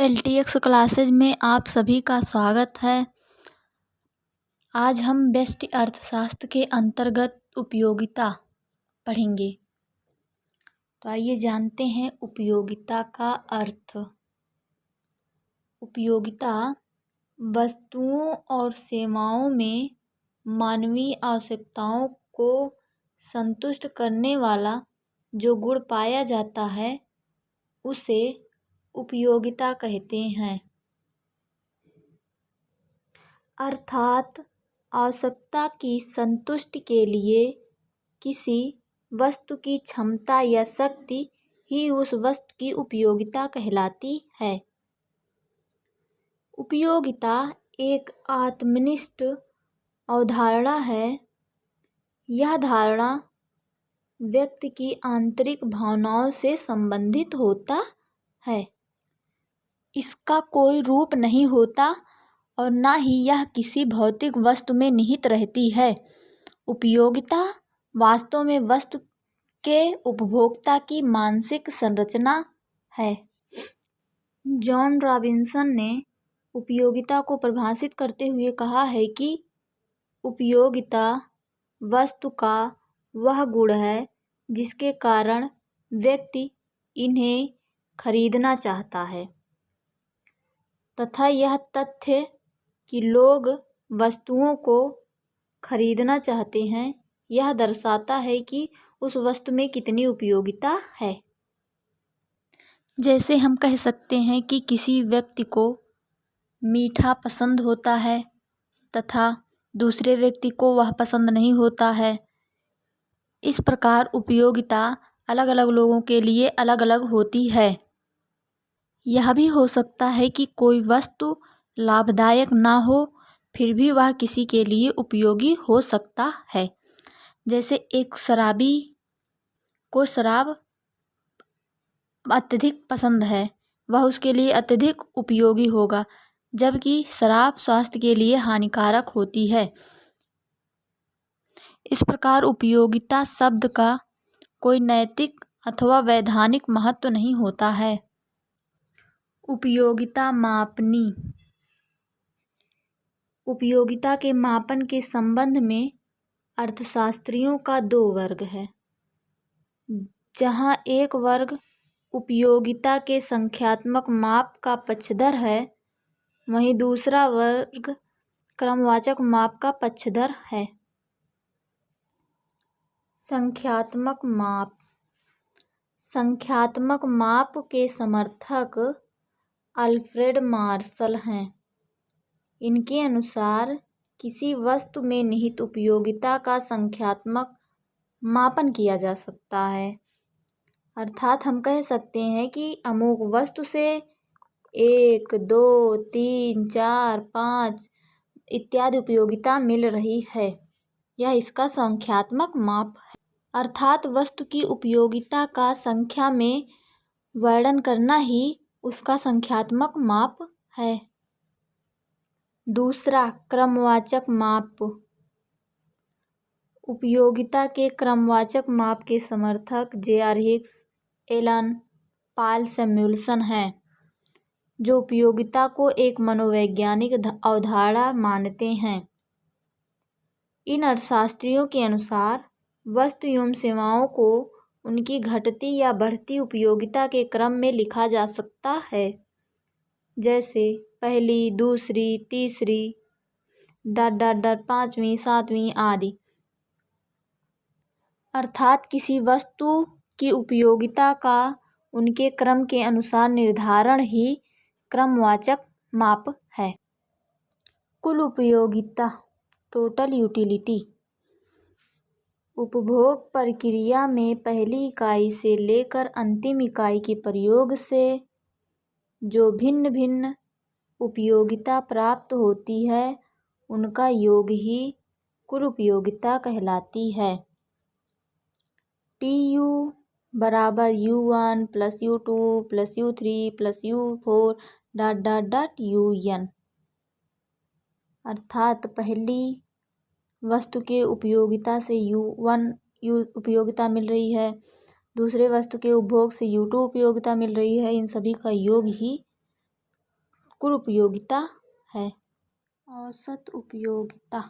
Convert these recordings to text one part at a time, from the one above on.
LTX classes में आप सभी का स्वागत है। आज हम व्यष्टि अर्थशास्त्र के अंतर्गत उपयोगिता पढ़ेंगे। तो आइए जानते हैं उपयोगिता का अर्थ। उपयोगिता वस्तुओं और सेवाओं में मानवीय आवश्यकताओं को संतुष्ट करने वाला जो गुण पाया जाता है उसे उपयोगिता कहते हैं। अर्थात आवश्यकता की संतुष्टि के लिए किसी वस्तु की क्षमता या शक्ति ही उस वस्तु की उपयोगिता कहलाती है। उपयोगिता एक आत्मनिष्ठ अवधारणा है। यह धारणा व्यक्ति की आंतरिक भावनाओं से संबंधित होता है। इसका कोई रूप नहीं होता और न ही यह किसी भौतिक वस्तु में निहित रहती है। उपयोगिता वास्तव में वस्तु के उपभोक्ता की मानसिक संरचना है। जॉन रॉबिन्सन ने उपयोगिता को परिभाषित करते हुए कहा है कि उपयोगिता वस्तु का वह गुण है जिसके कारण व्यक्ति इन्हें खरीदना चाहता है तथा यह तथ्य कि लोग वस्तुओं को खरीदना चाहते हैं यह दर्शाता है कि उस वस्तु में कितनी उपयोगिता है। जैसे हम कह सकते हैं कि किसी व्यक्ति को मीठा पसंद होता है तथा दूसरे व्यक्ति को वह पसंद नहीं होता है। इस प्रकार उपयोगिता अलग अलग लोगों के लिए अलग अलग होती है। यह भी हो सकता है कि कोई वस्तु लाभदायक ना हो फिर भी वह किसी के लिए उपयोगी हो सकता है। जैसे एक शराबी को शराब अत्यधिक पसंद है, वह उसके लिए अत्यधिक उपयोगी होगा, जबकि शराब स्वास्थ्य के लिए हानिकारक होती है। इस प्रकार उपयोगिता शब्द का कोई नैतिक अथवा वैधानिक महत्व नहीं होता है। उपयोगिता मापनी। उपयोगिता के मापन के संबंध में अर्थशास्त्रियों का दो वर्ग है। जहाँ एक वर्ग उपयोगिता के संख्यात्मक माप का पक्षधर है, वहीं दूसरा वर्ग क्रमवाचक माप का पक्षधर है। संख्यात्मक माप। संख्यात्मक माप के समर्थक अल्फ्रेड मार्शल हैं। इनके अनुसार किसी वस्तु में निहित उपयोगिता का संख्यात्मक मापन किया जा सकता है। अर्थात हम कह सकते हैं कि अमुक वस्तु से 1, 2, 3, 4, 5 इत्यादि उपयोगिता मिल रही है। यह इसका संख्यात्मक माप है। अर्थात वस्तु की उपयोगिता का संख्या में वर्णन करना ही उसका संख्यात्मक माप है। दूसरा क्रमवाचक माप। उपयोगिता के क्रमवाचक माप के समर्थक J.R. हिक्स, एलन पॉल सैमुएल्सन हैं, जो उपयोगिता को एक मनोवैज्ञानिक अवधारणा मानते हैं। इन अर्थशास्त्रियों के अनुसार वस्तु एवं सेवाओं को उनकी घटती या बढ़ती उपयोगिता के क्रम में लिखा जा सकता है, जैसे पहली, दूसरी, तीसरी, पांचवी, सातवीं आदि। अर्थात किसी वस्तु की उपयोगिता का उनके क्रम के अनुसार निर्धारण ही क्रमवाचक माप है। कुल उपयोगिता, टोटल यूटिलिटी, उपभोग प्रक्रिया में पहली इकाई से लेकर अंतिम इकाई के प्रयोग से जो भिन्न भिन्न उपयोगिता प्राप्त होती है उनका योग ही कुल उपयोगिता कहलाती है। TU बराबर U1 + U2 + U3 + U4 UN। अर्थात पहली वस्तु के उपयोगिता से U1 उपयोगिता मिल रही है, दूसरे वस्तु के उपभोग से U2 उपयोगिता मिल रही है। इन सभी का योग ही कुल उपयोगिता है। औसत उपयोगिता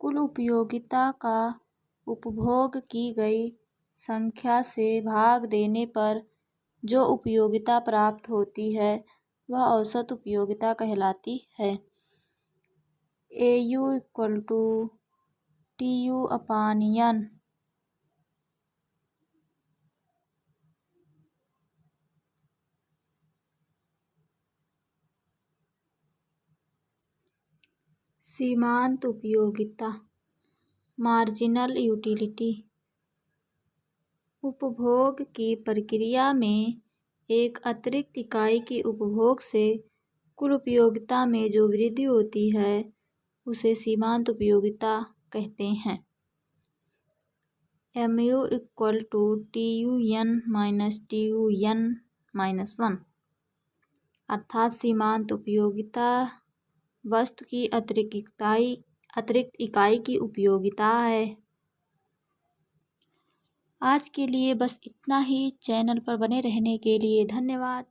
कुल उपयोगिता का उपभोग की गई संख्या से भाग देने पर जो उपयोगिता प्राप्त होती है वह औसत उपयोगिता कहलाती है। AU = TU/N। सीमांत उपयोगिता मार्जिनल यूटिलिटी उपभोग की प्रक्रिया में एक अतिरिक्त इकाई की उपभोग से कुल उपयोगिता में जो वृद्धि होती है उसे सीमांत उपयोगिता कहते हैं। MU = TUN - TUN-1 अर्थात सीमांत उपयोगिता वस्तु की अतिरिक्त इकाई की उपयोगिता है। आज के लिए बस इतना ही। चैनल पर बने रहने के लिए धन्यवाद।